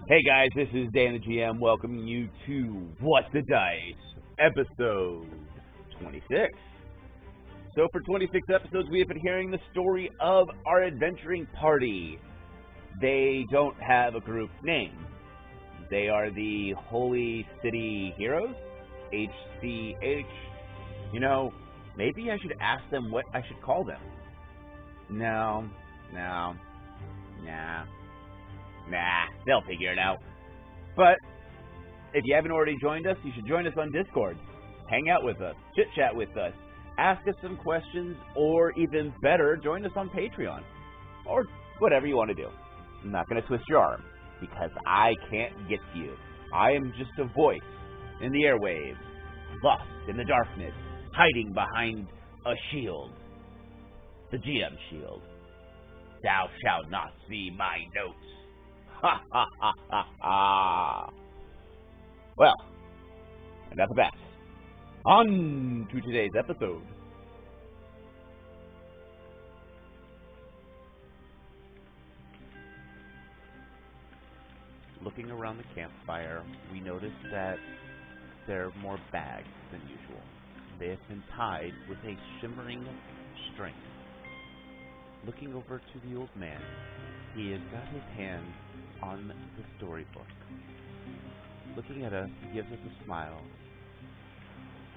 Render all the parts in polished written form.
Hey guys, this is Dan the GM welcoming you to What's the Dice, episode 26. So for 26 episodes, we have been hearing the story of our adventuring party. They don't have a group name. They are the Holy City Heroes, HCH. You know, maybe I should ask them what I should call them. Nah, they'll figure it out. But if you haven't already joined us, you should join us on Discord. Hang out with us, chit-chat with us, ask us some questions, or even better, join us on Patreon. Or whatever you want to do. I'm not going to twist your arm, because I can't get to you. I am just a voice in the airwaves, lost in the darkness, hiding behind a shield. The GM shield. Thou shalt not see my notes. Ha ha ha ha ha. Well, enough of that. On to today's episode. Looking around the campfire, we notice that there are more bags than usual. They have been tied with a shimmering string. Looking over to the old man, he has got his hand on the storybook. Looking at us, he gives us a smile.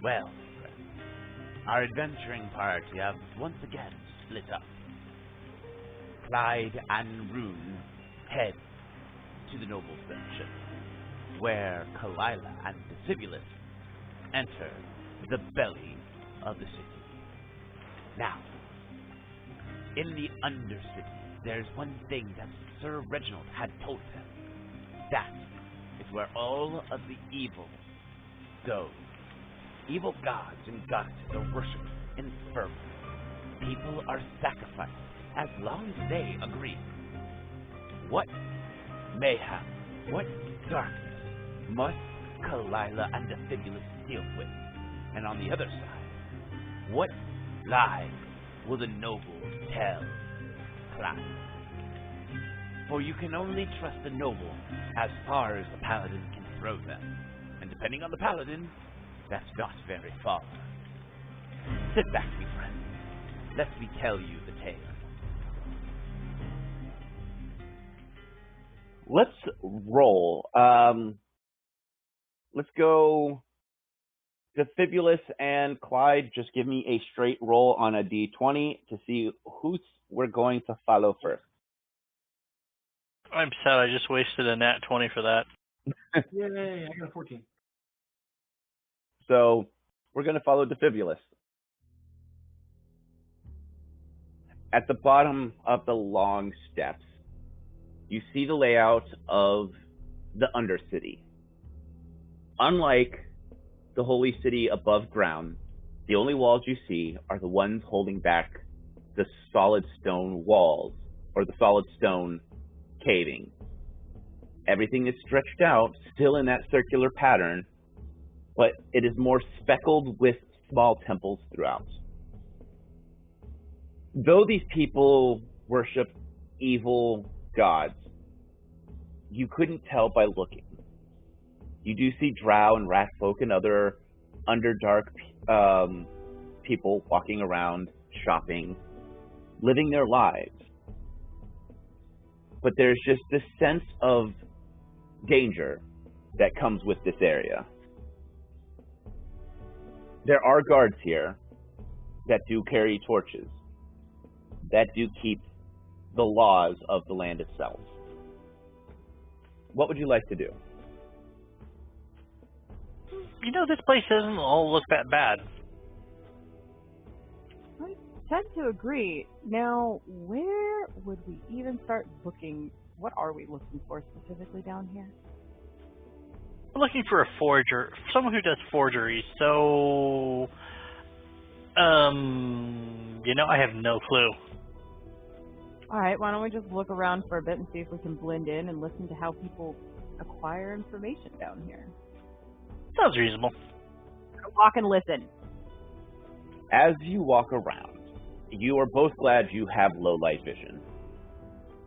Well, friends, our adventuring party have once again split up. Clyde and Rune head to the noble section, where Kalila and Disibulus enter the belly of the city. Now, in the Undercity, there's one thing that Sir Reginald had told them. That is where all of the evil goes. Evil gods and goddesses are worshipped in fervor. People are sacrificed as long as they agree. What mayhem, what darkness must Kalila and Disibulus deal with? And on the other side, what lies will the nobles tell Clyde? For you can only trust the noble as far as the paladin can throw them. And depending on the paladin, that's not very far. Sit back, me friends. Let me tell you the tale. Let's roll. Let's go Defibulus and Clyde. Just give me a straight roll on a d20 to see who we're going to follow first. I'm sad I just wasted a nat 20 for that. Yay, I got a 14. So we're going to follow Defibulus. At the bottom of the long steps, you see the layout of the Undercity. Unlike the Holy City above ground, the only walls you see are the ones holding back the solid stone walls, or the solid stone caving. Everything is stretched out, still in that circular pattern, but it is more speckled with small temples throughout. Though these people worship evil gods, you couldn't tell by looking. You do see drow and rat folk and other underdark people walking around, shopping, living their lives. But there's just this sense of danger that comes with this area. There are guards here that do carry torches, that do keep the laws of the land itself. What would you like to do? You know, this place doesn't all look that bad. I tend to agree. Now, where would we even start looking? What are we looking for specifically down here? I'm looking for a forger, someone who does forgeries, so... I have no clue. Alright, why don't we just look around for a bit and see if we can blend in and listen to how people acquire information down here. Sounds reasonable. Walk and listen. As you walk around, you are both glad you have low light vision.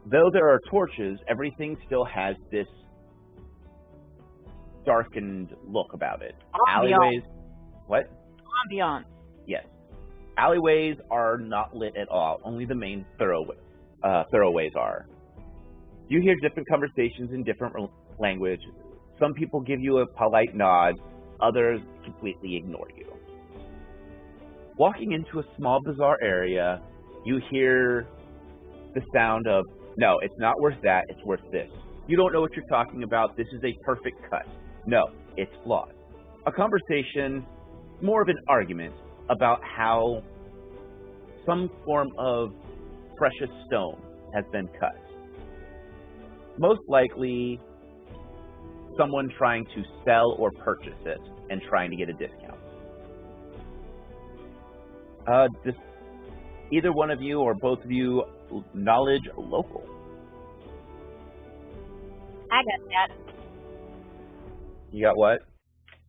Though there are torches, everything still has this darkened look about it. Ambiance. Alleyways. What? Ambiance. Yes. Alleyways are not lit at all. Only the main thoroughways are. You hear different conversations in different language. Some people give you a polite nod. Others completely ignore you. Walking into a small bazaar area, you hear the sound of, no, it's not worth that, it's worth this. You don't know what you're talking about. This is a perfect cut. No, it's flawed. A conversation, more of an argument about how some form of precious stone has been cut. Most likely, someone trying to sell or purchase it and trying to get a discount. Just either one of you or both of you, knowledge local. I got that. You got what?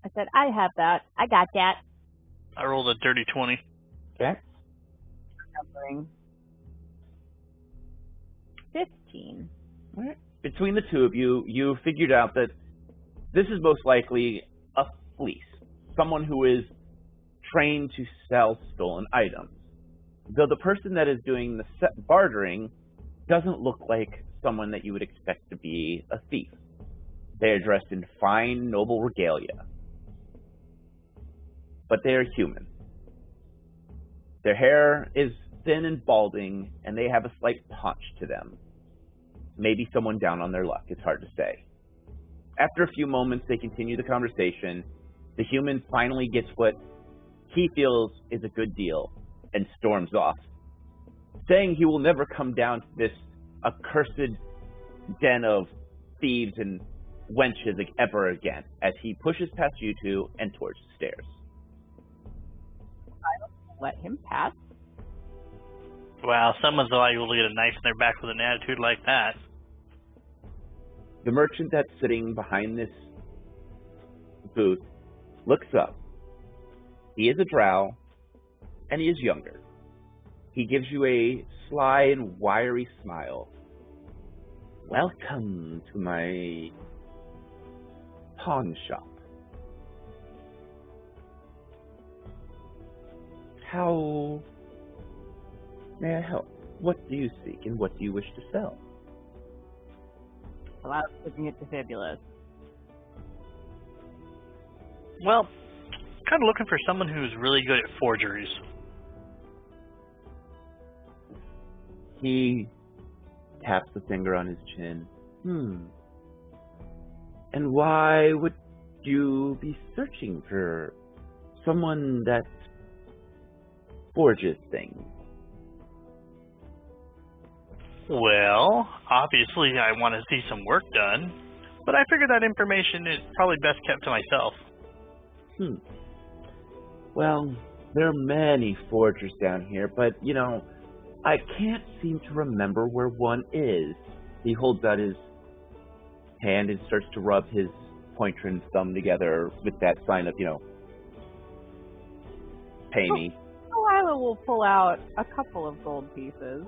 I said, I have that. I got that. I rolled a dirty 20. Okay. Numbering. 15. All right. Between the two of you, you figured out that this is most likely a fleece. Someone who is trained to sell stolen items. Though the person that is doing the bartering doesn't look like someone that you would expect to be a thief. They are dressed in fine, noble regalia. But they are human. Their hair is thin and balding, and they have a slight paunch to them. Maybe someone down on their luck, it's hard to say. After a few moments, they continue the conversation. The human finally gets what he feels is a good deal and storms off, saying he will never come down to this accursed den of thieves and wenches ever again, as he pushes past you two and towards the stairs. Let him pass. Wow, someone's liable to get a knife in their back with an attitude like that. The merchant that's sitting behind this booth looks up. He is a drow, and he is younger. He gives you a sly and wiry smile. Welcome to my pawn shop. How may I help? What do you seek, and what do you wish to sell? Well, I was looking at the fabulous. Well, kind of looking for someone who's really good at forgeries. He taps the finger on his chin. And why would you be searching for someone that forges things? Well, obviously I want to see some work done, but I figured that information is probably best kept to myself. Well, there are many forgers down here, but, I can't seem to remember where one is. He holds out his hand and starts to rub his pointer and thumb together with that sign of, pay me. Delilah will pull out a couple of gold pieces,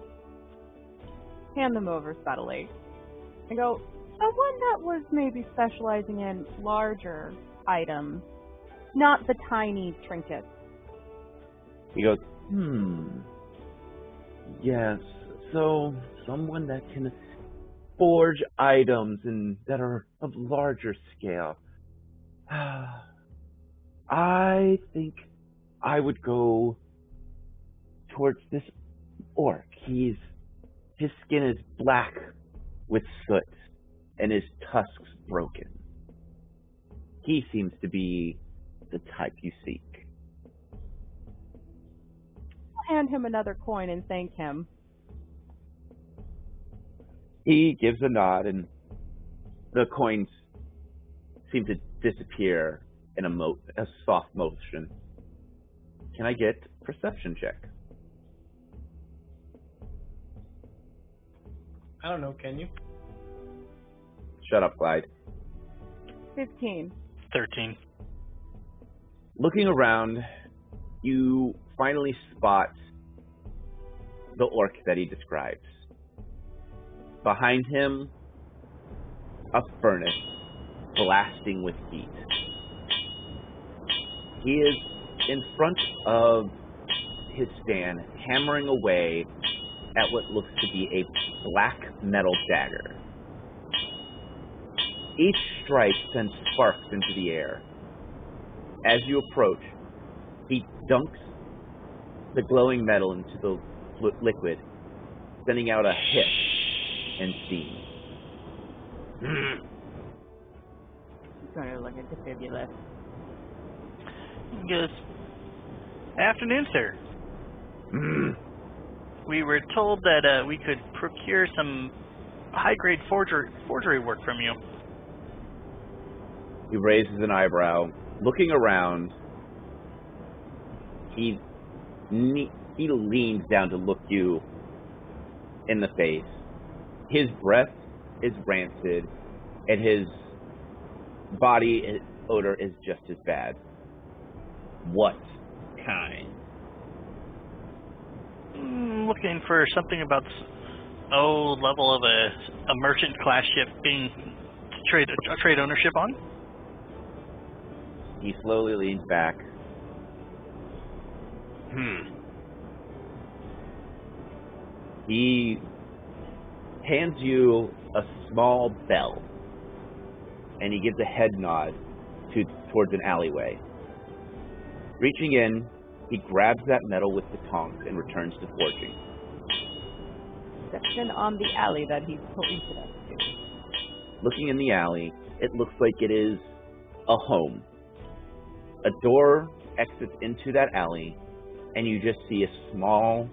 hand them over subtly, and go, someone that was maybe specializing in larger items, not the tiny trinkets. He goes, yes, so someone that can forge items and that are of larger scale. I think I would go towards this orc. His skin is black with soot and his tusks broken. He seems to be the type you seek. I'll hand him another coin and thank him. He gives a nod, and the coins seem to disappear in a soft motion. Can I get a perception check? I don't know, can you? Shut up, Clyde. 15. 13. Looking around, you finally spot the orc that he describes. Behind him, a furnace blasting with heat. He is in front of his stand, hammering away at what looks to be a black metal dagger. Each strike sends sparks into the air. As you approach, he dunks the glowing metal into the liquid, sending out a hiss and steam. He's going to look at Defibulous. He goes, "Afternoon, sir. We were told that we could procure some high-grade forgery work from you." He raises an eyebrow. Looking around, he leans down to look you in the face. His breath is rancid, and his body odor is just as bad. What kind? Looking for something about level of a merchant class ship being trade ownership on. He slowly leans back. He hands you a small bell, and he gives a head nod towards an alleyway. Reaching in, he grabs that metal with the tongs and returns to forging. Section on the alley that he's pointed us to. Looking in the alley, it looks like it is a home. A door exits into that alley, and you just see a small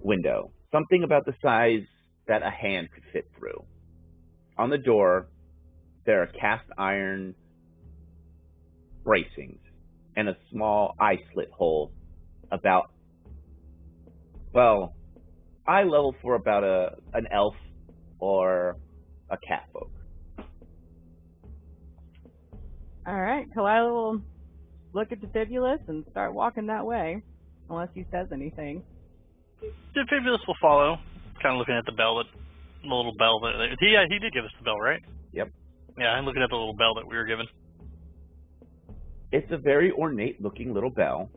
window, something about the size that a hand could fit through. On the door, there are cast iron bracings and a small eye slit hole about, eye level for about an elf or a catfolk. All right, Kalila will look at Defibulous and start walking that way, unless he says anything. Defibulous will follow, kind of looking at the little bell that he did give us the bell, right? Yep. Yeah, I'm looking at the little bell that we were given. It's a very ornate looking little bell.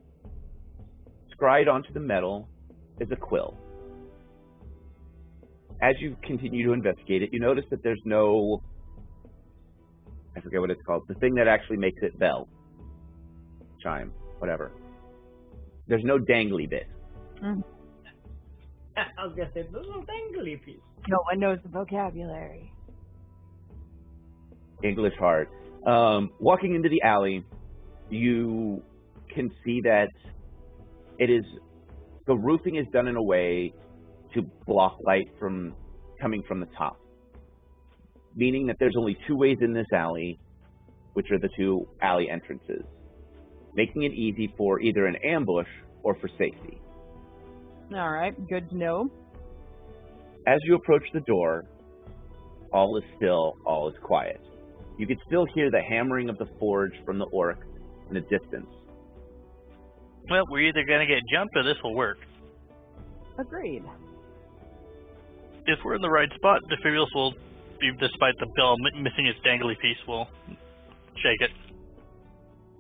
Scried onto the metal is a quill. As you continue to investigate it, you notice that there's no, I forget what it's called, the thing that actually makes it bell. Chime, whatever. There's no dangly bit. I was going to say, the little dangly piece. No one knows the vocabulary. English hard. Walking into the alley, you can see that the roofing is done in a way to block light from coming from the top, meaning that there's only two ways in this alley, which are the two alley entrances, making it easy for either an ambush or for safety. All right, good to know. As you approach the door, all is still, all is quiet. You can still hear the hammering of the forge from the orc in the distance. Well, we're either going to get jumped or this will work. Agreed. If we're in the right spot, Defibulous will, despite the bell missing its dangly piece, will shake it.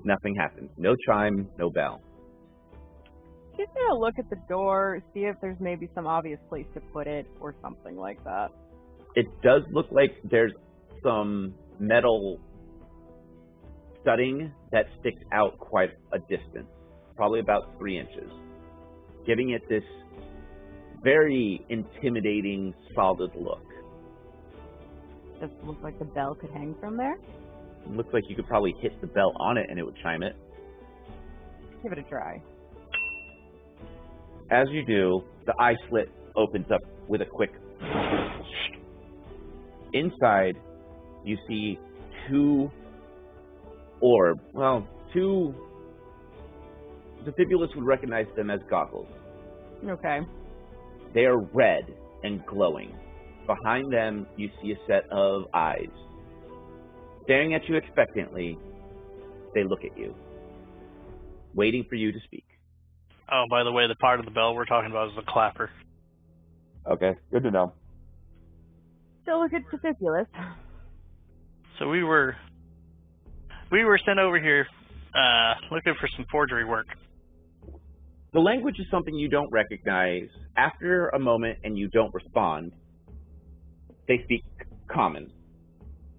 Nothing happens. No chime, no bell. Just gonna look at the door, see if there's maybe some obvious place to put it or something like that. It does look like there's some metal studding that sticks out quite a distance, probably about 3 inches, giving it this very intimidating, solid look. Does it look like the bell could hang from there? It looks like you could probably hit the bell on it and it would chime it. Give it a try. As you do, the eye slit opens up with a quick. Inside, you see two orbs. Well, two. Defibulous would recognize them as goggles. Okay. They are red and glowing. Behind them, you see a set of eyes. Staring at you expectantly, they look at you, waiting for you to speak. Oh, by the way, the part of the bell we're talking about is the clapper. Okay, good to know. Still look at Defibulous. So we were We were sent over here looking for some forgery work. The language is something you don't recognize. After a moment and you don't respond, they speak common.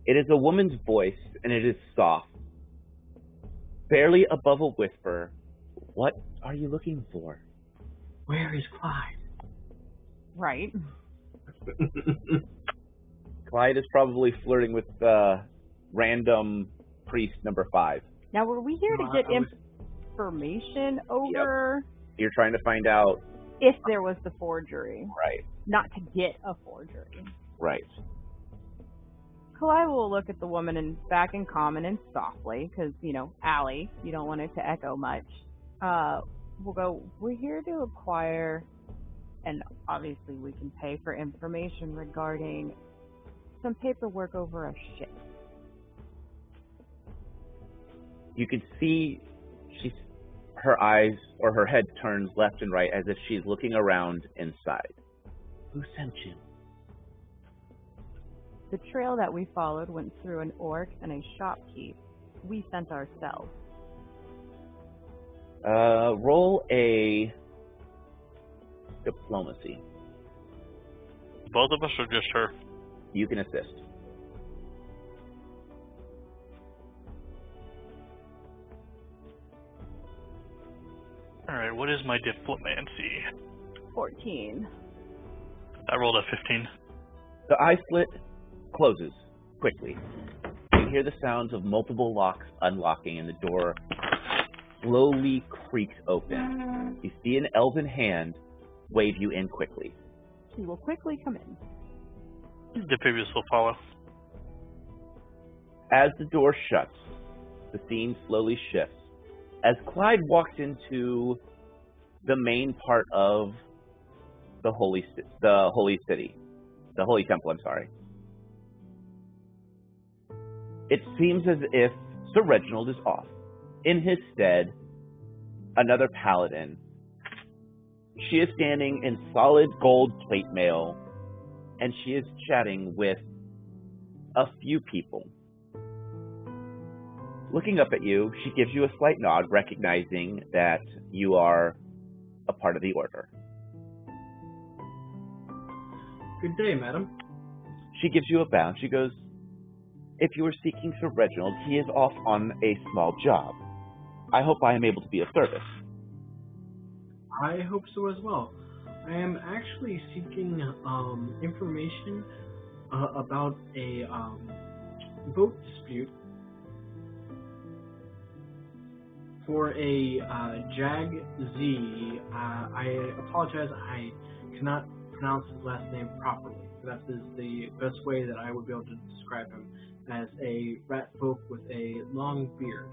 It is a woman's voice, and it is soft, barely above a whisper. What are you looking for? Where is Clyde? Right. Clyde is probably flirting with random priest number 5. Now, were we here to get information over You're trying to find out. if there was the forgery, Right. not to get a forgery? Right. Kalai will look at the woman and back in common and softly, because, Allie, you don't want it to echo much. We'll go, we're here to acquire, and obviously we can pay for information regarding some paperwork over a ship. You can see her eyes or her head turns left and right as if she's looking around inside. Who sent you? The trail that we followed went through an orc and a shopkeep. We sent ourselves. Roll a diplomacy. Both of us or just her? You can assist. Alright, what is my diplomancy? 14. I rolled a 15. The eye slit closes quickly. You hear the sounds of multiple locks unlocking and the door slowly creaks open. You see an elven hand wave you in quickly. He will quickly come in. The previous will follow. As the door shuts, the scene slowly shifts. As Clyde walks into the main part of the holy temple, it seems as if Sir Reginald is off. In his stead, another paladin. She is standing in solid gold plate mail, and she is chatting with a few people. Looking up at you, she gives you a slight nod, recognizing that you are a part of the order. Good day, madam. She gives you a bow. She goes, if you are seeking Sir Reginald, he is off on a small job. I hope I am able to be of service. I hope so as well. I am actually seeking information about a boat dispute for a Jag Z. I apologize, I cannot pronounce his last name properly. That is the best way that I would be able to describe him, as a rat folk with a long beard.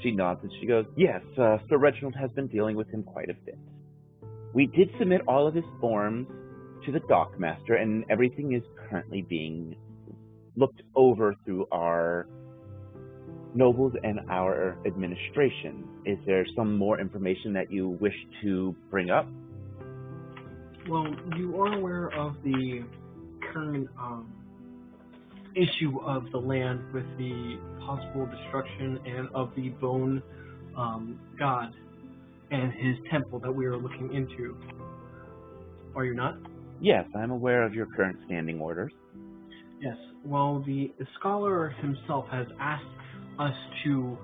She nods and she goes, yes, Sir Reginald has been dealing with him quite a bit. We did submit all of his forms to the dockmaster, and everything is currently being looked over through our nobles and our administration. Is there some more information that you wish to bring up? Well, you are aware of the current issue of the land with the possible destruction and of the bone god and his temple that we are looking into. Are you not? Yes, I'm aware of your current standing orders. Yes. Well, the scholar himself has asked us to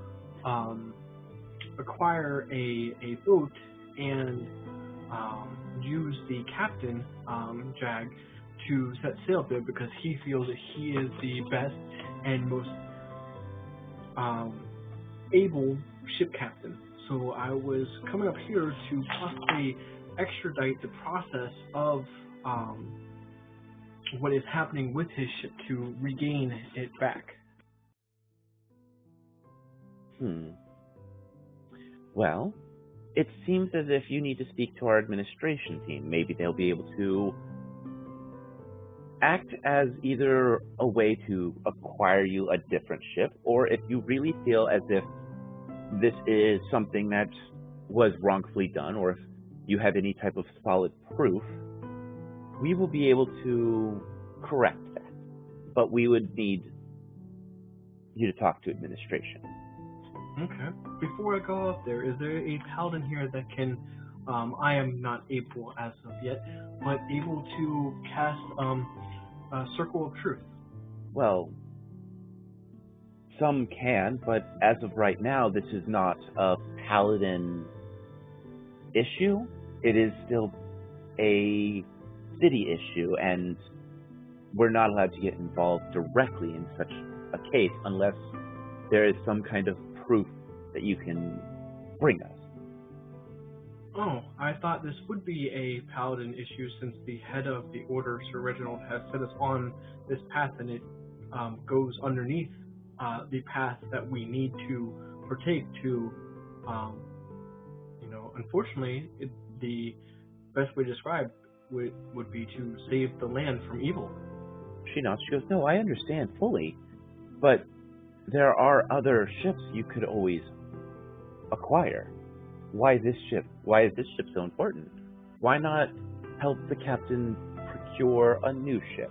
acquire a boat and use the captain, Jag, to set sail there because he feels that he is the best and most able ship captain. So I was coming up here to possibly extradite the process of what is happening with his ship to regain it back. Well, it seems as if you need to speak to our administration team. Maybe they'll be able to act as either a way to acquire you a different ship, or if you really feel as if this is something that was wrongfully done, or if you have any type of solid proof, we will be able to correct that. But we would need you to talk to administration. Okay. Before I go up there, is there a paladin here that can, I am not able as of yet, but able to cast a Circle of Truth? Well, some can, but as of right now, this is not a paladin issue. It is still a city issue, and we're not allowed to get involved directly in such a case unless there is some kind of proof that you can bring us. Oh, I thought this would be a paladin issue since the head of the order, Sir Reginald, has set us on this path, and it goes underneath the path that we need to partake to, unfortunately, the best way to describe would be to save the land from evil. She nods. She goes, no, I understand fully, but there are other ships you could always acquire. Why this ship? Why is this ship so important? Why not help the captain procure a new ship?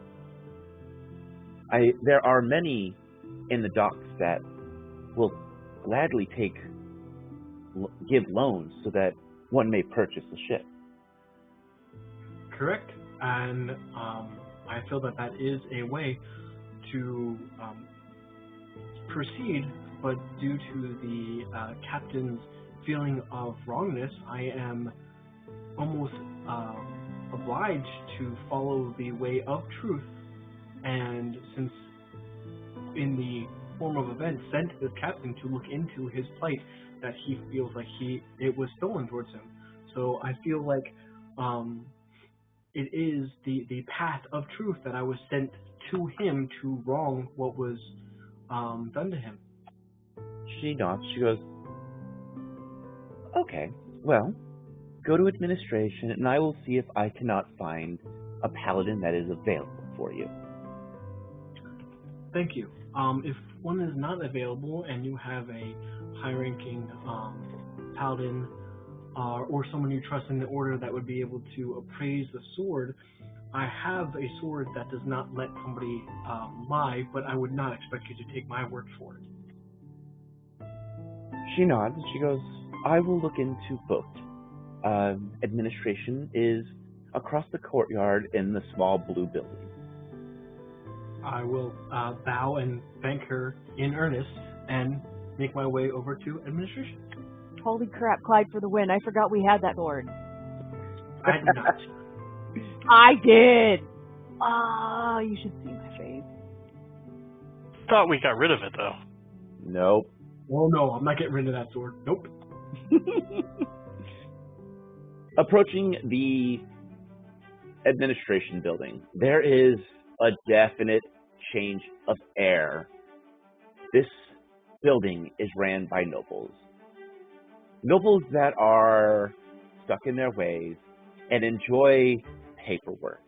There are many in the docks that will gladly give loans so that one may purchase a ship. Correct, and I feel that is a way to proceed, but due to the captain's feeling of wrongness, I am almost obliged to follow the way of truth, and since in the form of events sent this captain to look into his plight, that he feels like it was stolen towards him. So I feel like it is the path of truth that I was sent to him to wrong what was done to him. She nods. She goes, okay, well, go to administration and I will see if I cannot find a paladin that is available for you. Thank you. If one is not available and you have a high-ranking paladin or someone you trust in the order that would be able to appraise the sword, I have a sword that does not let somebody lie, but I would not expect you to take my word for it. She nods and she goes, I will look into both. Administration is across the courtyard in the small blue building. I will bow and thank her in earnest and make my way over to administration. Holy crap, Clyde for the win. I forgot we had that sword. I did not. I did! Ah, you should see my face. Thought we got rid of it, though. Nope. Oh no, I'm not getting rid of that sword. Nope. Approaching the administration building, there is a definite change of air. This building is ran by nobles. Nobles that are stuck in their ways and enjoy paperwork.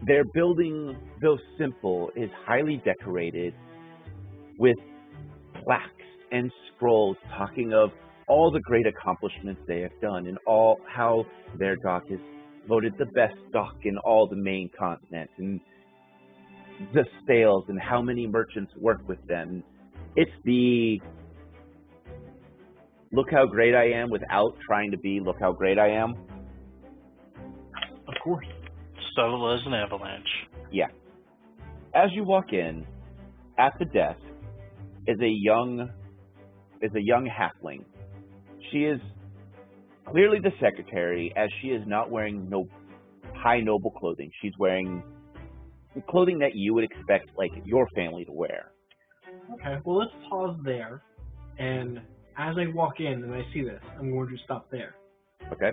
Their building, though simple, is highly decorated with plaques and scrolls talking of all the great accomplishments they have done and all how their dock is voted the best dock in all the main continent, and the sales and how many merchants work with them. It's the look how great I am without trying to be look how great I am. Of course. Subtle as an avalanche. Yeah. As you walk in, at the desk is a young halfling. She is clearly the secretary, as she is not wearing high noble clothing. She's wearing clothing that you would expect, like, your family to wear. Okay, well, let's pause there, and as I walk in and I see this, I'm going to stop there. Okay.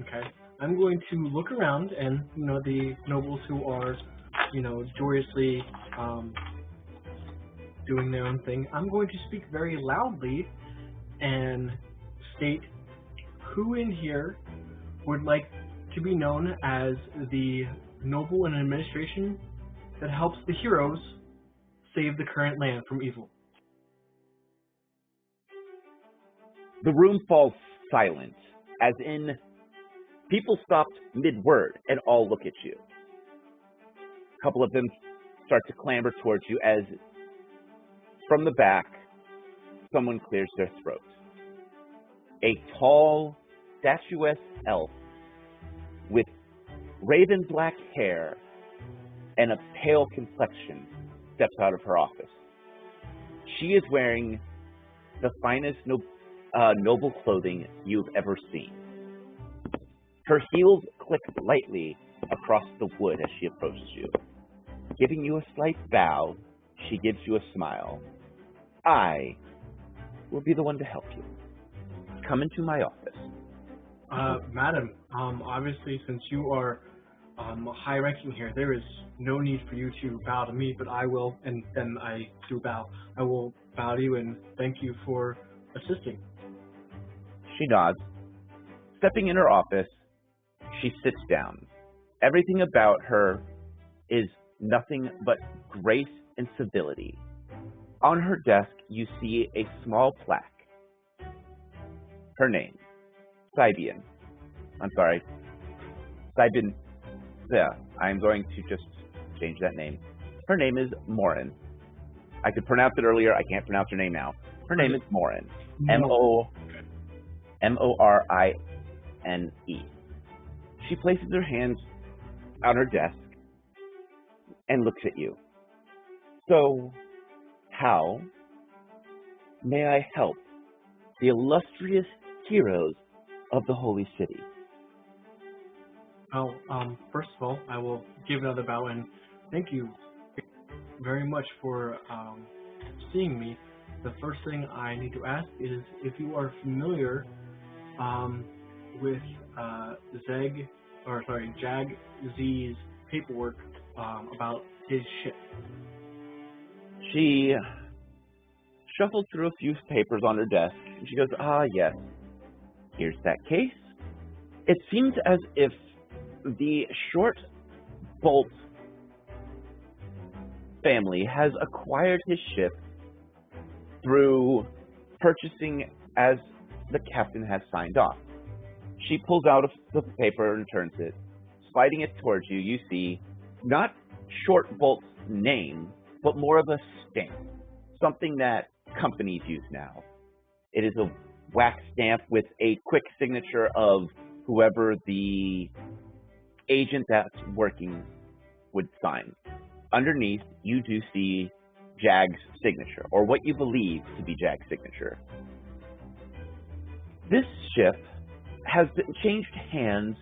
Okay. I'm going to look around, and, the nobles who are, joyously doing their own thing, I'm going to speak very loudly and state who in here would like to be known as the noble in administration that helps the heroes save the current land from evil. The room falls silent, as in people stopped mid-word and all look at you. A couple of them start to clamber towards you as from the back, someone clears their throat. A tall, statuesque elf with raven black hair and a pale complexion steps out of her office. She is wearing the finest noble clothing you've ever seen. Her heels click lightly across the wood as she approaches you. Giving you a slight bow, she gives you a smile. I will be the one to help you. Come into my office. Madam, obviously since you are high-ranking here, there is no need for you to bow to me, but I will, and then I do bow. I will bow to you and thank you for assisting. She nods. Stepping in her office, she sits down. Everything about her is nothing but grace and civility. On her desk, you see a small plaque. Her name, Sibian. I'm sorry. Sibian. Yeah, I'm going to just change that name. Her name is Morin. I could pronounce it earlier. I can't pronounce her name now. Her name is Morin. Morine. She places her hands on her desk and looks at you. So, how may I help the illustrious heroes of the Holy City? Well, first of all, I will give another bow and thank you very much for seeing me. The first thing I need to ask is if you are familiar with Jag Z's paperwork about his ship. She shuffled through a few papers on her desk, and she goes, yes, here's that case. It seems as if the Short Bolt family has acquired his ship through purchasing as the captain has signed off. She pulls out the paper and turns it. Sliding it towards you, you see not Short Bolt's name, but more of a stamp, something that companies use now. It is a wax stamp with a quick signature of whoever the agent that's working would sign. Underneath, you do see Jag's signature, or what you believe to be Jag's signature. This ship has been changed hands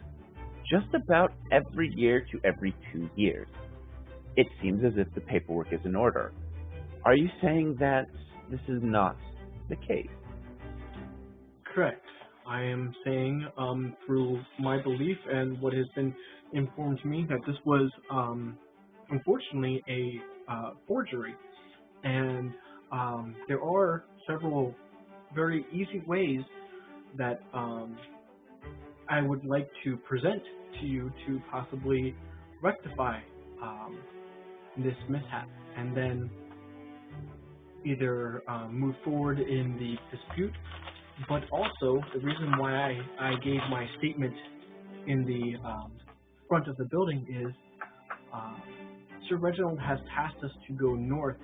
just about every year to every 2 years. It seems as if the paperwork is in order. Are you saying that this is not the case? Correct. I am saying through my belief and what has been informed to me that this was unfortunately a forgery, and there are several very easy ways that I would like to present to you to possibly rectify this mishap, and then either move forward in the dispute. But also, the reason why I gave my statement in the front of the building is Sir Reginald has tasked us to go north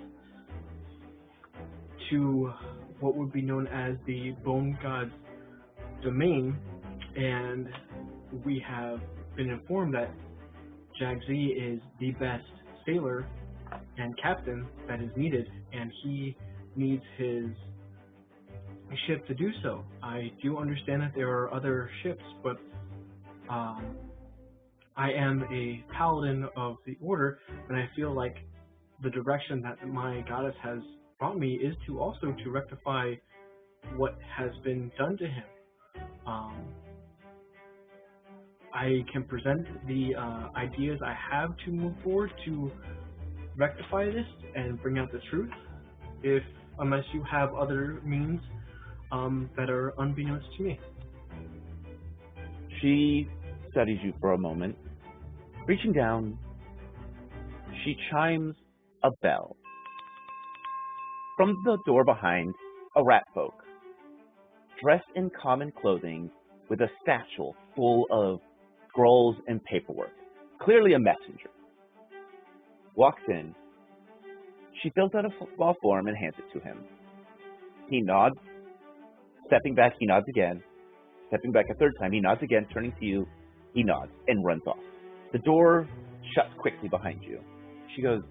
to what would be known as the Bone God's domain, and we have been informed that Jag Z is the best sailor and captain that is needed, and he needs his ship to do so. I do understand that there are other ships, but I am a paladin of the order, and I feel like the direction that my goddess has brought me is to also to rectify what has been done to him. I can present the ideas I have to move forward to rectify this and bring out the truth, unless you have other means that are unbeknownst to me. She studies you for a moment. Reaching down, she chimes a bell. From the door behind, a rat folk, dressed in common clothing with a satchel full of scrolls and paperwork, clearly a messenger, walks in She fills out a small form and hands it to him. He nods. Stepping back, he nods again. Stepping back a third time, he nods again, turning to you. He nods and runs off. The door shuts quickly behind you. She goes,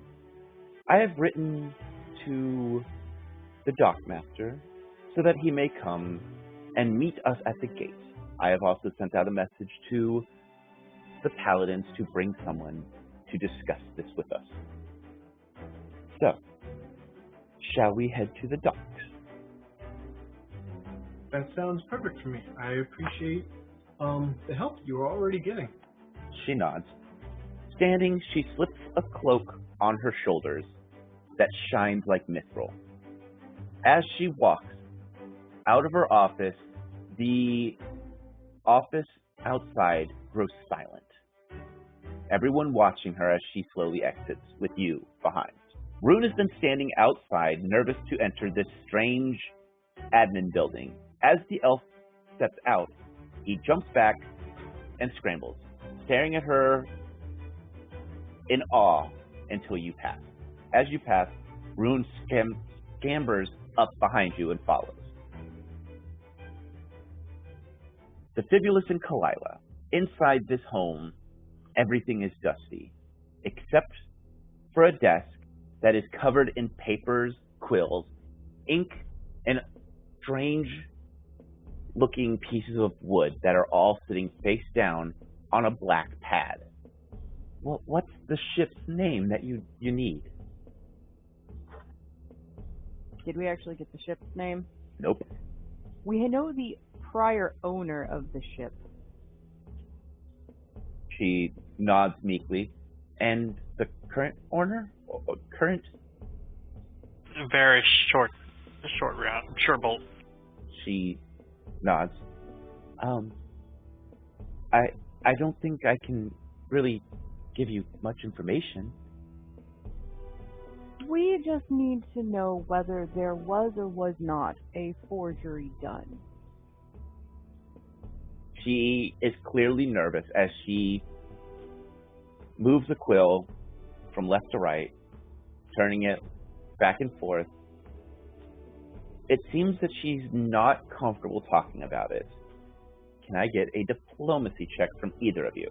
I have written to the dockmaster so that he may come and meet us at the gate. I have also sent out a message to the paladins to bring someone to discuss this with us. So, shall we head to the docks? That sounds perfect for me. I appreciate the help you were already getting. She nods. Standing, she slips a cloak on her shoulders that shines like mithril. As she walks out of her office, the office outside grows silent. Everyone watching her as she slowly exits, with you behind. Rune has been standing outside, nervous to enter this strange admin building. As the elf steps out, he jumps back and scrambles, staring at her in awe until you pass. As you pass, Rune scampers up behind you and follows. Defibulus and Kalila. Inside this home, everything is dusty, except for a desk that is covered in papers, quills, ink, and strange-looking pieces of wood that are all sitting face down on a black pad. Well, what's the ship's name that you need? Did we actually get the ship's name? Nope. We know the prior owner of the ship. She nods meekly. And the current owner? Current? Very short round, short bolt. She nods. I don't think I can really give you much information. We just need to know whether there was or was not a forgery done. She is clearly nervous as she moves the quill from left to right, turning it back and forth. It seems that she's not comfortable talking about it. Can I get a diplomacy check from either of you?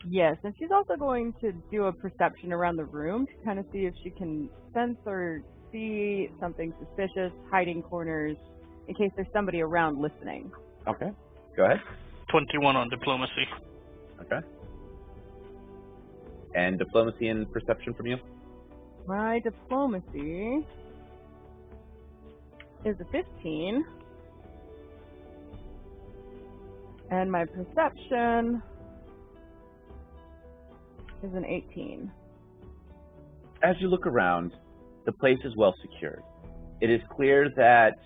Yes, and she's also going to do a perception around the room to kind of see if she can sense or see something suspicious, hiding corners, in case there's somebody around listening. Okay, go ahead. 21 on diplomacy. Okay. And diplomacy and perception from you? My diplomacy is a 15. And my perception is an 18. As you look around, the place is well secured. It is clear that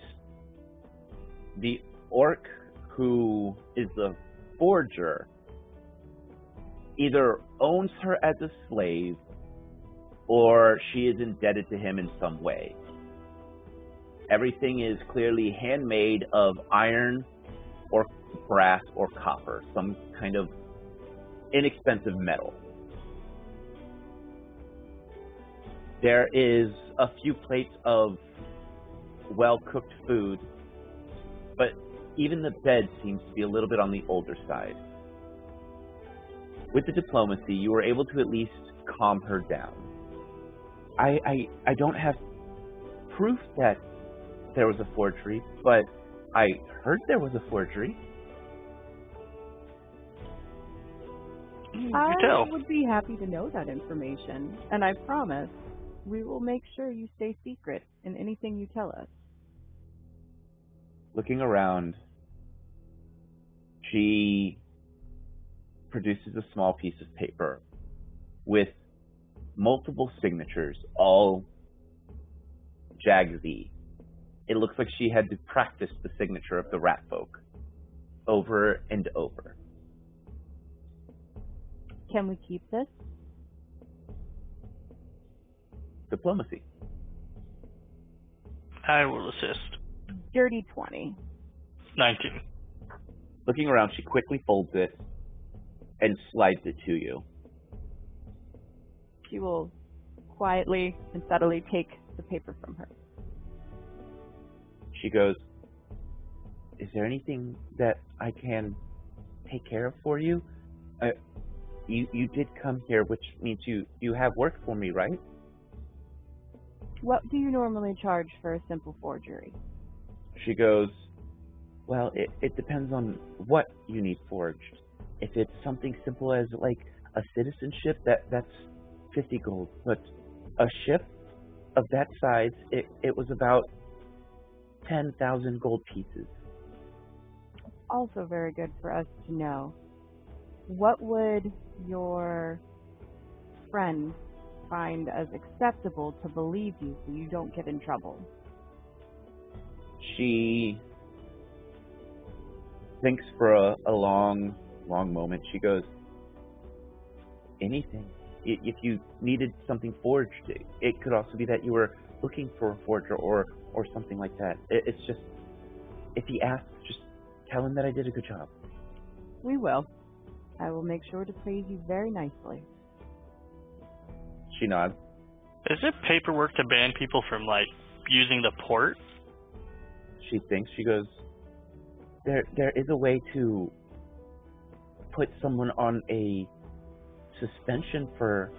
the orc who is the forger either owns her as a slave or she is indebted to him in some way. Everything is clearly handmade of iron or brass or copper, some kind of inexpensive metal. There is a few plates of well-cooked food, but even the bed seems to be a little bit on the older side. With the diplomacy, you were able to at least calm her down. I don't have proof that there was a forgery, but I heard there was a forgery. I tell. would be happy to know that information, and I promise we will make sure you stay secret in anything you tell us. Looking around, she produces a small piece of paper with multiple signatures, all Jagzy. It looks like she had to practice the signature of the rat folk over and over. Can we keep this? Diplomacy. I will assist. Dirty 20. 19. Looking around, she quickly folds it and slides it to you. She will quietly and subtly take the paper from her. She goes, is there anything that I can take care of for you? You did come here, which means you have work for me, right? What do you normally charge for a simple forgery? She goes, well, it depends on what you need forged. If it's something simple as like a citizenship, that's 50 gold. But a ship of that size, it was about 10,000 gold pieces. Also very good for us to know. What would your friend find as acceptable to believe you so you don't get in trouble? She thinks for a long moment. She goes, anything. If you needed something forged, it could also be that you were looking for a forger or something like that. It's just, if he asks, just tell him that I did a good job. We will. I will make sure to praise you very nicely. She nods. Is it paperwork to ban people from, like, using the port? She thinks. She goes, there is a way to put someone on a suspension for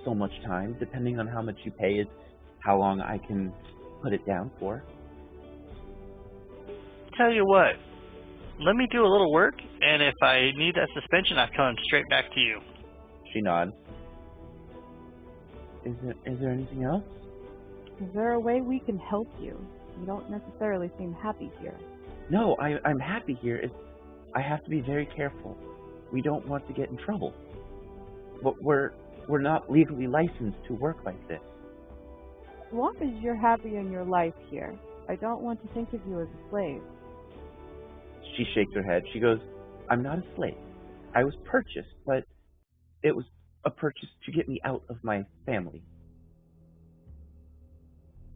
so much time, depending on how much you pay is how long I can put it down for. Tell you what, let me do a little work, and if I need that suspension, I come straight back to you. She nods. Is there anything else? Is there a way we can help you? You don't necessarily seem happy here. No, I'm happy here. I have to be very careful. We don't want to get in trouble. But we're not legally licensed to work like this. As long as you're happy in your life here, I don't want to think of you as a slave. She shakes her head. She goes, I'm not a slave. I was purchased, but it was a purchase to get me out of my family.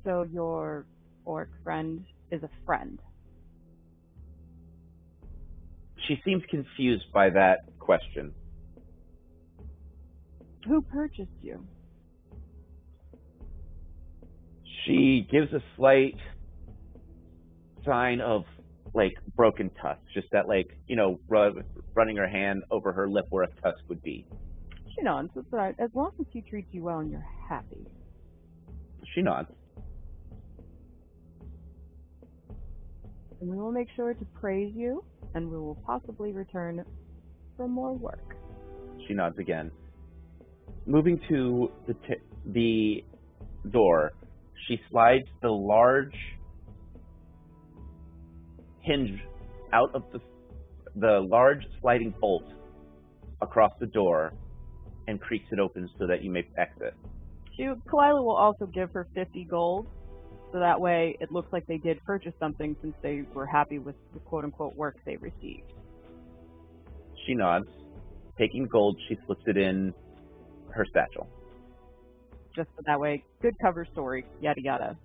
So your orc friend is a friend. She seems confused by that question. Who purchased you? She gives a slight sign of, like, broken tusk. Just that, like, running her hand over her lip where a tusk would be. She nods. That's right. As long as he treats you well and you're happy. She nods. And we will make sure to praise you, and we will possibly return for more work. She nods again. Moving to the door, she slides the large hinge out of the large sliding bolt across the door and creaks it open so that you may exit. Kalila will also give her 50 gold, so that way it looks like they did purchase something since they were happy with the quote-unquote work they received. She nods. Taking gold, she slips it in her satchel. Just so that way, good cover story, yada yada.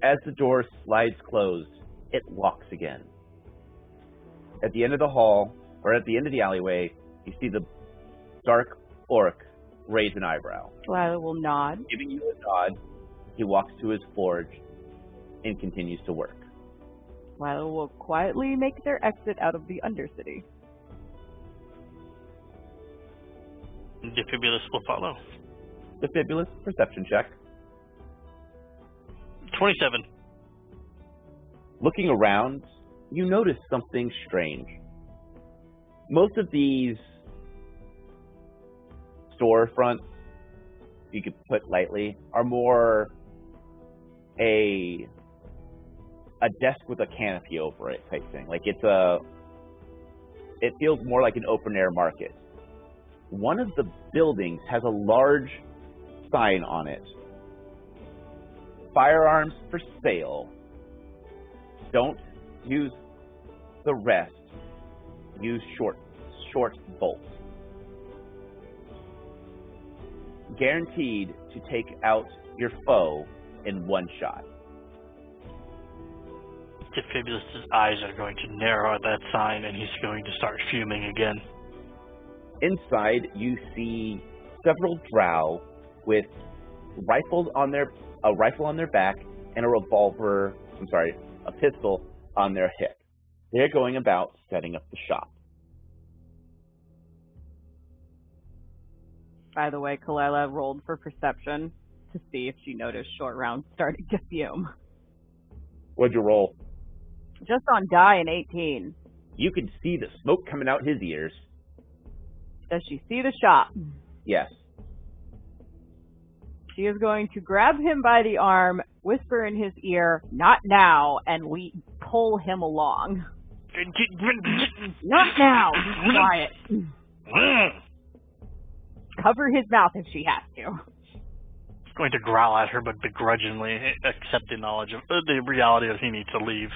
As the door slides closed, it locks again. At the end of the hall, or at the end of the alleyway, you see the dark orc raise an eyebrow. Kalila will nod. Giving you a nod, he walks to his forge and continues to work. Kalila will quietly make their exit out of the Undercity. Defibulus will follow. Defibulus, perception check. 27. Looking around, you notice something strange. Most of these storefronts, you could put lightly, are more a desk with a canopy over it type thing. Like it feels more like an open air market. One of the buildings has a large sign on it. Firearms for sale. Don't use the rest. Use short bolts. Guaranteed to take out your foe in one shot. Defibulus's eyes are going to narrow at that sign, and he's going to start fuming again. Inside, you see several drow with a rifle on their back and a pistol on their hip. They're going about setting up the shop. By the way, Kalila rolled for perception to see if she noticed short round starting to fume. What'd you roll? Just on die an 18. You can see the smoke coming out his ears. Does she see the shop? Yes. She is going to grab him by the arm, whisper in his ear, "Not now," and pull him along. Not now. Be quiet. Cover his mouth if she has to. He's going to growl at her, but begrudgingly accept the knowledge of the reality of he needs to leave.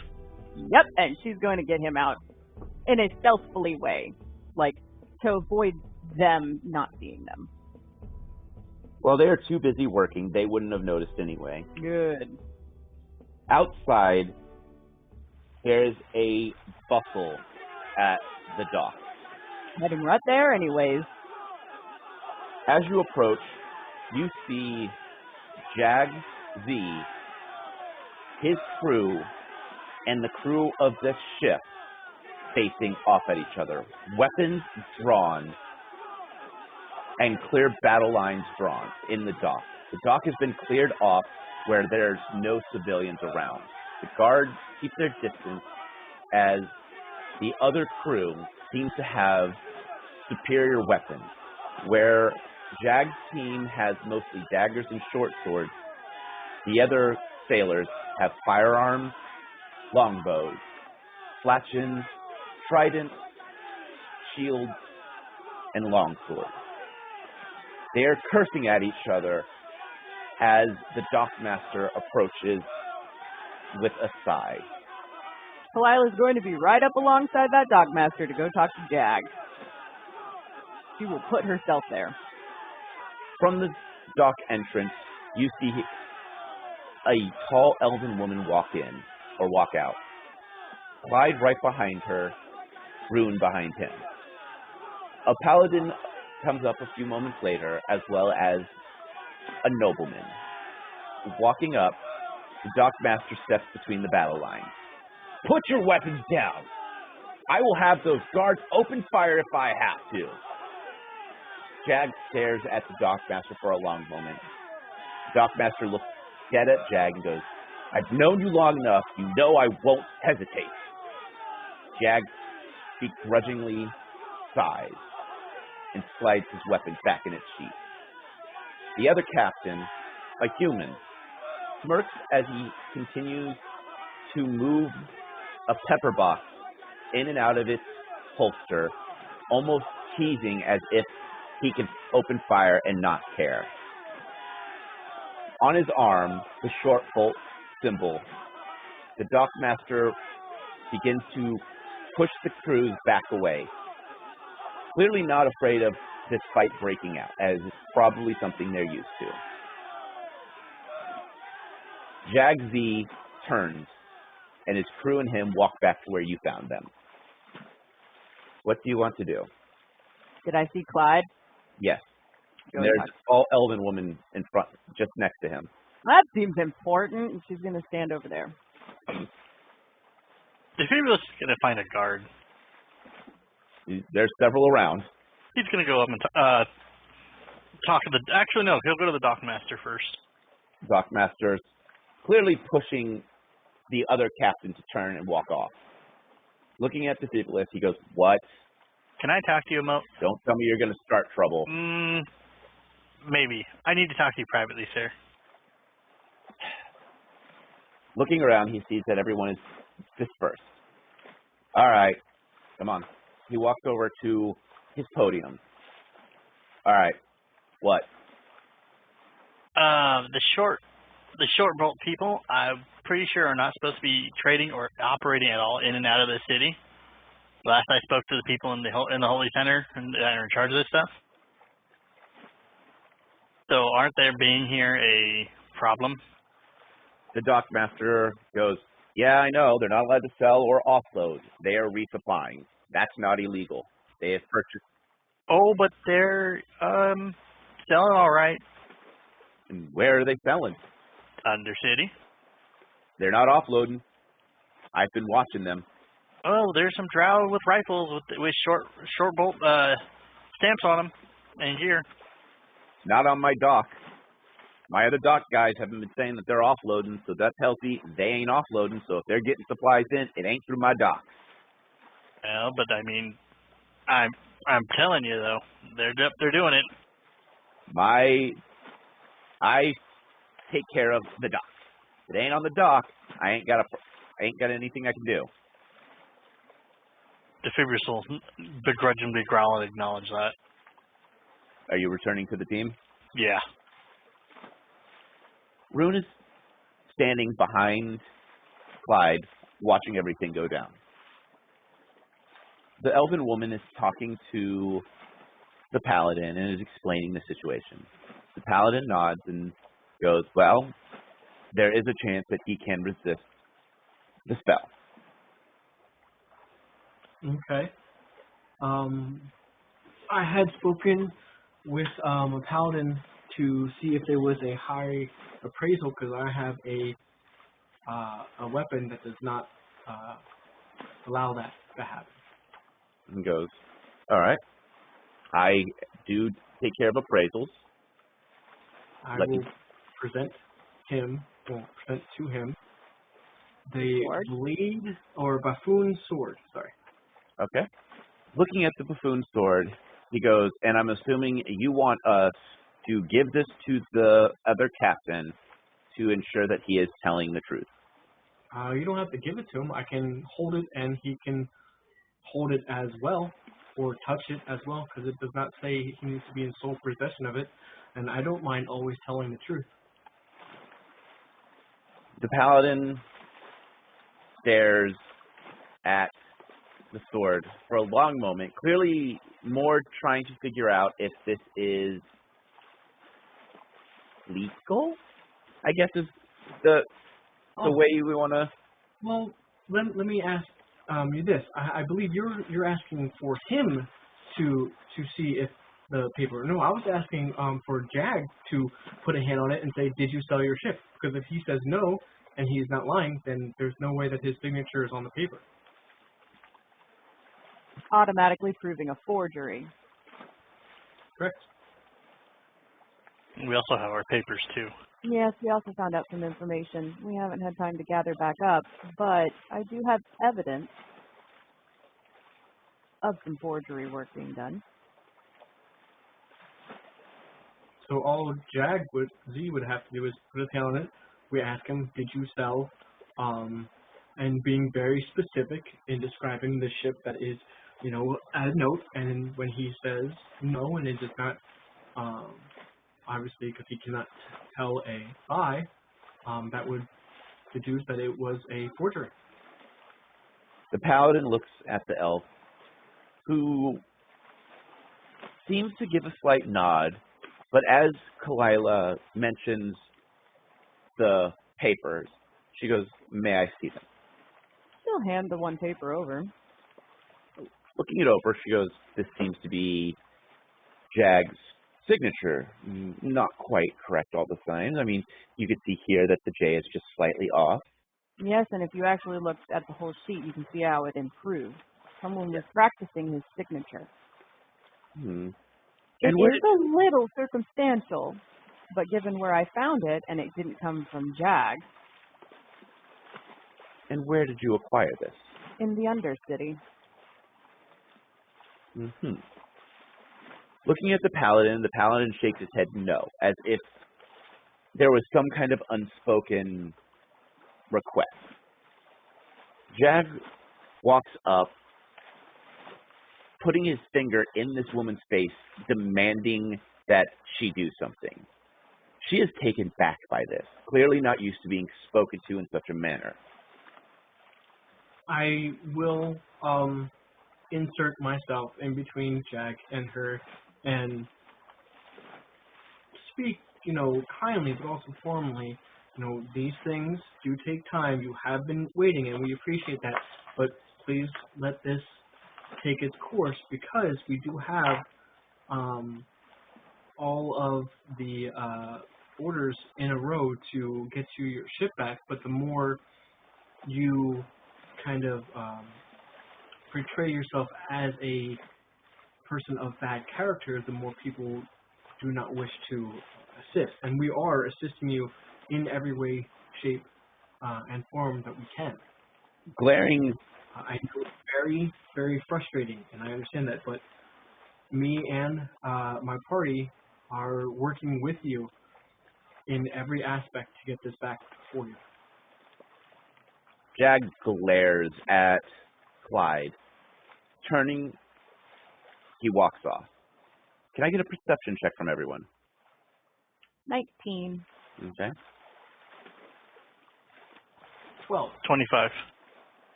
Yep, and she's going to get him out in a stealthily way, like to avoid them not seeing them. Well, they are too busy working. They wouldn't have noticed anyway. Good. Outside, there's a bustle at the dock. Heading right there anyways. As you approach, you see Jag Z, his crew, and the crew of the ship facing off at each other. Weapons drawn and clear battle lines drawn in the dock. The dock has been cleared off where there's no civilians around. The guards keep their distance as the other crew seems to have superior weapons. Where Jag's team has mostly daggers and short swords, the other sailors have firearms, longbows, flatchins, tridents, shields, and longswords. They are cursing at each other as the dockmaster approaches with a sigh. Kalila's going to be right up alongside that dockmaster to go talk to Jag. She will put herself there. From the dock entrance, you see a tall elven woman walk out. Clyde right behind her, Rune behind him. A paladin comes up a few moments later, as well as a nobleman. Walking up, the dockmaster steps between the battle lines. "Put your weapons down! I will have those guards open fire if I have to." Jag stares at the dockmaster for a long moment. The dockmaster looks dead at Jag and goes, "I've known you long enough. You know I won't hesitate." Jag begrudgingly sighs and slides his weapon back in its sheath. The other captain, a human, smirks as he continues to move a pepper box in and out of its holster, almost teasing as if he can open fire and not care. On his arm, the short bolt symbol, the dockmaster begins to push the crews back away. Clearly not afraid of this fight breaking out, as it's probably something they're used to. Jag Z turns, and his crew and him walk back to where you found them. What do you want to do? Did I see Clyde? Yes. And there's a tall elven woman in front, just next to him. That seems important. She's going to stand over there. If he was going to find a guard, there's several around. he's going to go up and talk to the... Actually, no, he'll go to the dockmaster first. Dockmaster's clearly pushing the other captain to turn and walk off. Looking at the Disciplus, he goes, "What? Can I talk to you, Mo? Don't tell me you're going to start trouble." Maybe. I need to talk to you privately, sir. Looking around, he sees that everyone is dispersed. All right, come on. He walks over to his podium. All right, what? The short bolt people, I'm pretty sure are not supposed to be trading or operating at all in and out of the city. Last I spoke to the people in the Holy Center and that are in charge of this stuff. So aren't their being here a problem? The dockmaster goes, "Yeah, I know. They're not allowed to sell or offload. They are resupplying. That's not illegal. They have purchased." Oh, but they're selling all right. And where are they selling? Undercity. They're not offloading. I've been watching them. Oh, there's some drow with rifles with short bolt stamps on them and gear. Not on my dock. My other dock guys haven't been saying that they're offloading, so that tells me they ain't offloading. So if they're getting supplies in, it ain't through my dock. Well, but I mean, I'm telling you though, they're doing it. I take care of the dock. If it ain't on the dock, I ain't got anything I can do. Defibrius will begrudgingly growl and acknowledge that. Are you returning to the team? Yeah. Rune is standing behind Clyde, watching everything go down. The elven woman is talking to the paladin and is explaining the situation. The paladin nods and goes, well, there is a chance that he can resist the spell. Okay. I had spoken with a paladin to see if there was a high appraisal because I have a weapon that does not allow that to happen. And goes, all right. I do take care of appraisals. I will present to him the Sword? blade or buffoon sword. Sorry. Okay. Looking at the buffoon sword, he goes, and I'm assuming you want us to give this to the other captain to ensure that he is telling the truth. You don't have to give it to him. I can hold it, and he can hold it as well, or touch it as well, because it does not say he needs to be in sole possession of it, and I don't mind always telling the truth. The paladin stares at the sword for a long moment, clearly more trying to figure out if this is legal, I guess is the way we want to... Well, let me ask you this. I believe you're asking for him to see if the paper... No, I was asking for Jag to put a hand on it and say, did you sell your ship? Because if he says no, and he's not lying, then there's no way that his signature is on the paper. Automatically proving a forgery. Correct. We also have our papers too. Yes, we also found out some information. We haven't had time to gather back up, but I do have evidence of some forgery work being done. So all Z would have to do is put his hand on it. We ask him, did you sell? And being very specific in describing the ship that is, a note. And when he says no, and it does not, obviously, because he cannot tell a lie, that would deduce that it was a forgery. The paladin looks at the elf, who seems to give a slight nod, but as Kalila mentions the papers, she goes, may I see them? She'll hand the one paper over. Looking it over, she goes, this seems to be Jag's signature. Not quite correct all the signs. I mean, you could see here that the J is just slightly off. Yes, and if you actually looked at the whole sheet, you can see how it improved. Someone was practicing his signature. Hmm. It And where is a little circumstantial, but given where I found it, and it didn't come from Jag, and where did you acquire this? in the Undercity. Mm-hmm. Looking at the paladin shakes his head no, as if there was some kind of unspoken request. Jag walks up, putting his finger in this woman's face, demanding that she do something. She is taken back by this, clearly not used to being spoken to in such a manner. I will insert myself in between Jag and her and speak, kindly but also formally. These things do take time. You have been waiting, and we appreciate that. But please let this take its course, because we do have all of the orders in a row to get you your ship back, but the more you kind of portray yourself as a person of bad character, the more people do not wish to assist. And we are assisting you in every way, shape, and form that we can. Glaring. I know it's very, very frustrating, and I understand that, but me and my party are working with you in every aspect to get this back for you. Jag glares at Clyde. Turning, he walks off. Can I get a perception check from everyone? 19. Okay. 12. 25.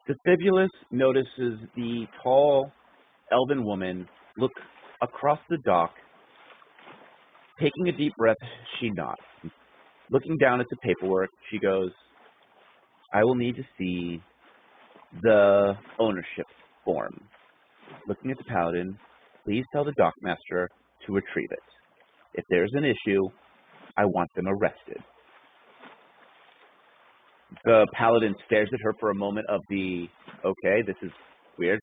Defibulus notices the tall elven woman look across the dock. Taking a deep breath, she nods. Looking down at the paperwork, she goes, I will need to see the ownership form. Looking at the paladin, please tell the dockmaster to retrieve it. If there's an issue, I want them arrested. The paladin stares at her for a moment of the, okay, this is weird,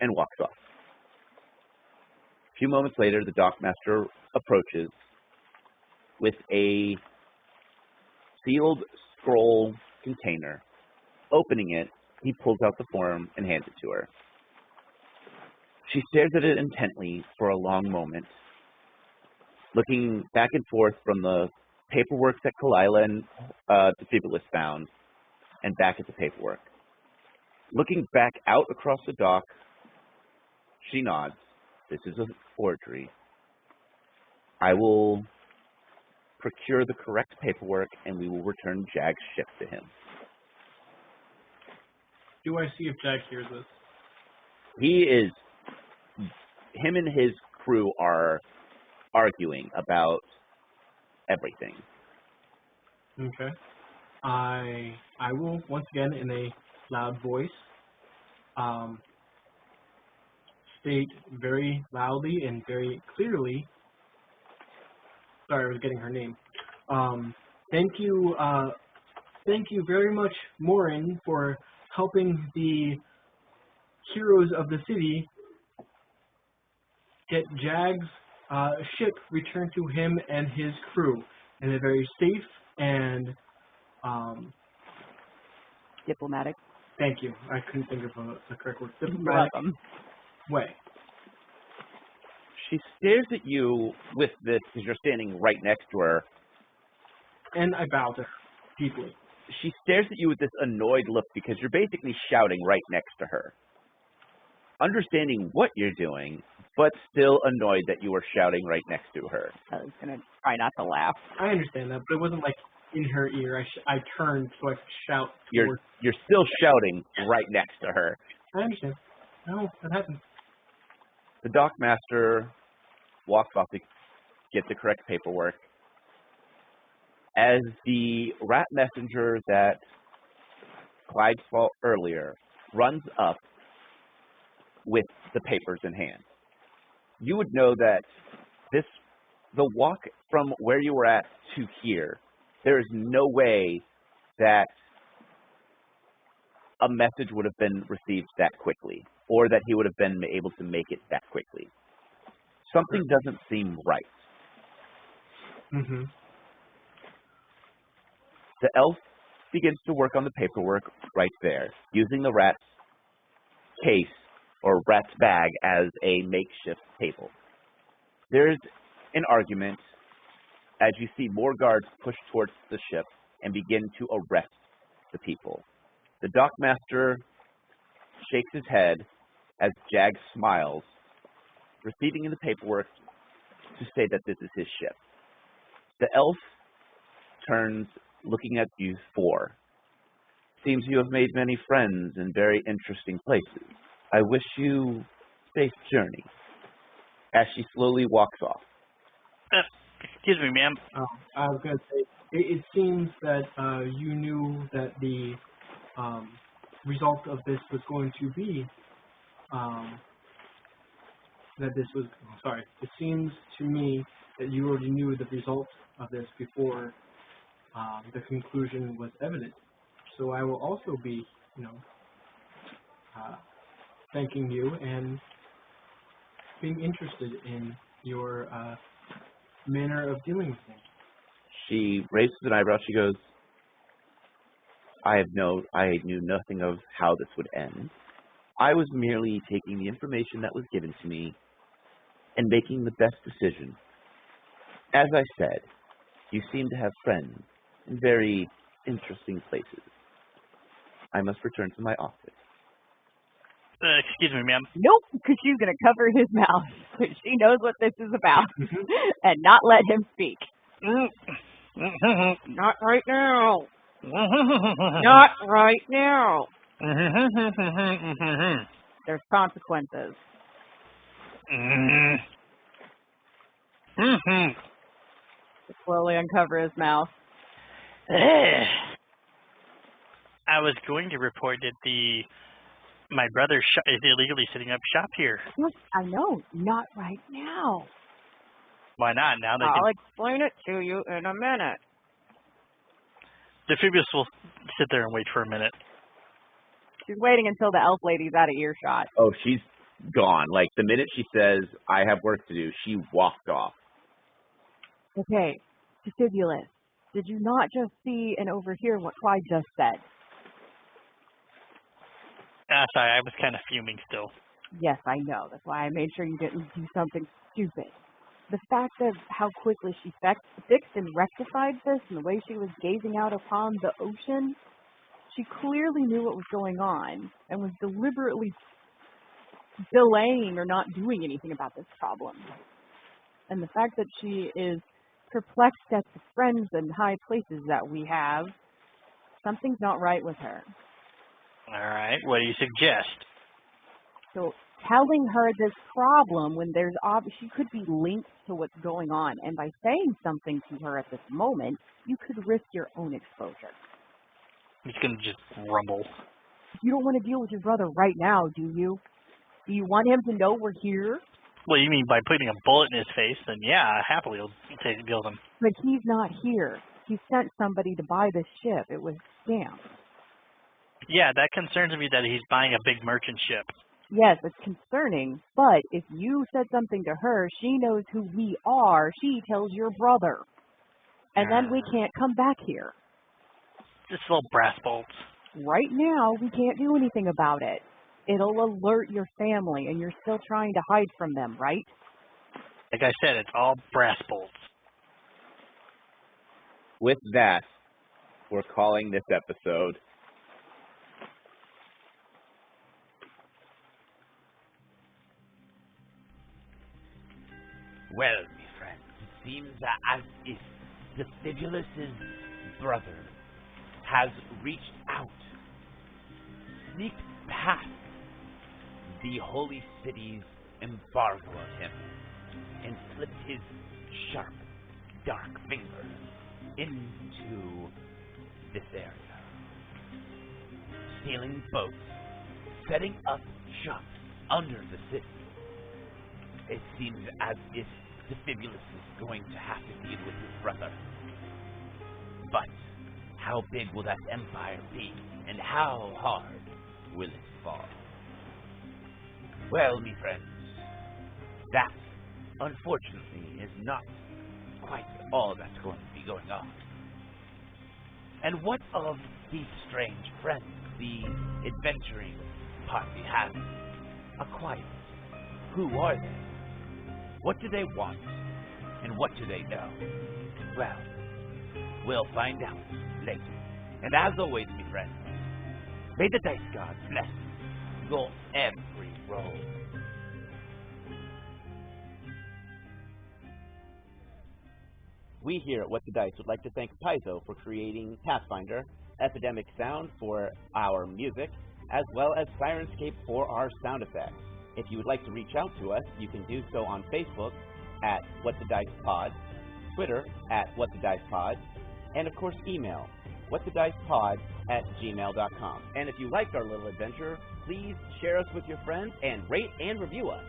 and walks off. A few moments later, the dockmaster approaches with a sealed scroll container. Opening it, he pulls out the form and hands it to her. She stares at it intently for a long moment, looking back and forth from the paperwork that Kalila and Defibulus found, and back at the paperwork. Looking back out across the dock, she nods. This is a forgery. I will procure the correct paperwork, and we will return Jag's ship to him. Do I see if Jag hears this? Him and his crew are arguing about everything. Okay. I will, once again, in a loud voice, state very loudly and very clearly, sorry, I was getting her name. Thank you very much, Morin, for helping the heroes of the city get Jag's ship returned to him and his crew in a very safe and Diplomatic. thank you. I couldn't think of the correct word. You're Diplomatic welcome. way. She stares at you with this, because you're standing right next to her. And I bow to her deeply. She stares at you with this annoyed look because you're basically shouting right next to her. Understanding what you're doing, but still annoyed that you are shouting right next to her. I was going to try not to laugh. I understand that, but it wasn't like in her ear. I turned so I could shout towards. You're still shouting right next to her. I understand. No, that happens. The dockmaster walks off to get the correct paperwork. As the rat messenger that Clyde saw earlier runs up with the papers in hand, you would know that the walk from where you were at to here, there is no way that a message would have been received that quickly, or that he would have been able to make it that quickly. Something doesn't seem right. Mm-hmm. The elf begins to work on the paperwork right there, using the rat's case or rat's bag as a makeshift table. There's an argument as you see more guards push towards the ship and begin to arrest the people. The dockmaster shakes his head as Jag smiles, receiving in the paperwork to say that this is his ship. The elf turns, looking at you four. Seems you have made many friends in very interesting places. I wish you safe journey. As she slowly walks off. Excuse me, ma'am. I was going to say, it seems that you knew that the result of this was going to be it seems to me that that you already knew the result of this before the conclusion was evident. So I will also be, thanking you and being interested in your manner of dealing with things. She raises an eyebrow. She goes, I knew nothing of how this would end. I was merely taking the information that was given to me and making the best decision. As I said, you seem to have friends in very interesting places. I must return to my office. Excuse me, ma'am. Nope, because she's going to cover his mouth. She knows what this is about and not let him speak. Not right now. Not right now. There's consequences. Slowly uncover his mouth. I was going to report that my brother is illegally setting up shop here. Yes, I know. Not right now. Why not? Now they I'll can. explain it to you in a minute. Defibrius will sit there and wait for a minute. She's waiting until the elf lady's out of earshot. Oh, she's gone. Like, the minute she says, I have work to do, she walked off. Okay, Defibulus, did you not just see and overhear what Clyde just said? Sorry, I was kind of fuming still. Yes, I know. That's why I made sure you didn't do something stupid. The fact of how quickly she fixed and rectified this and the way she was gazing out upon the ocean, she clearly knew what was going on and was deliberately delaying or not doing anything about this problem. And the fact that she is perplexed at the friends and high places that we have, something's not right with her. All right, what do you suggest? So telling her this problem when there's she could be linked to what's going on, and by saying something to her at this moment, you could risk your own exposure. He's gonna just grumble. You don't want to deal with your brother right now, do you? Do you want him to know we're here? Well, you mean by putting a bullet in his face? Then yeah, happily will deal with him. But he's not here. He sent somebody to buy this ship. It was scam. Yeah, that concerns me that he's buying a big merchant ship. Yes, it's concerning, but if you said something to her, she knows who we are. She tells your brother. And then we can't come back here. Just little brass bolts. Right now, we can't do anything about it. It'll alert your family, and you're still trying to hide from them, right? Like I said, it's all brass bolts. With that, we're calling this episode Well, me friends, it seems as if Defibulus's brother has reached out, sneaked past the holy city's embargo of him, and slipped his sharp, dark fingers into this area, stealing boats, setting up shops under the city. It seems as if Defibulus is going to have to deal with his brother. But how big will that empire be, and how hard will it fall? Well, me friends, that, unfortunately, is not quite all that's going to be going on. And what of these strange friends the adventuring party has acquired? Who are they? What do they want? And what do they know? Well, we'll find out later. And as always, me friends, may the dice gods bless your every roll. We here at What the Dice would like to thank Paizo for creating Pathfinder, Epidemic Sound for our music, as well as Sirenscape for our sound effects. If you would like to reach out to us, you can do so on Facebook at What the Dice Pod, Twitter at What the Dice Pod, and of course email whatthedicepod@gmail.com. And if you liked our little adventure, please share us with your friends and rate and review us.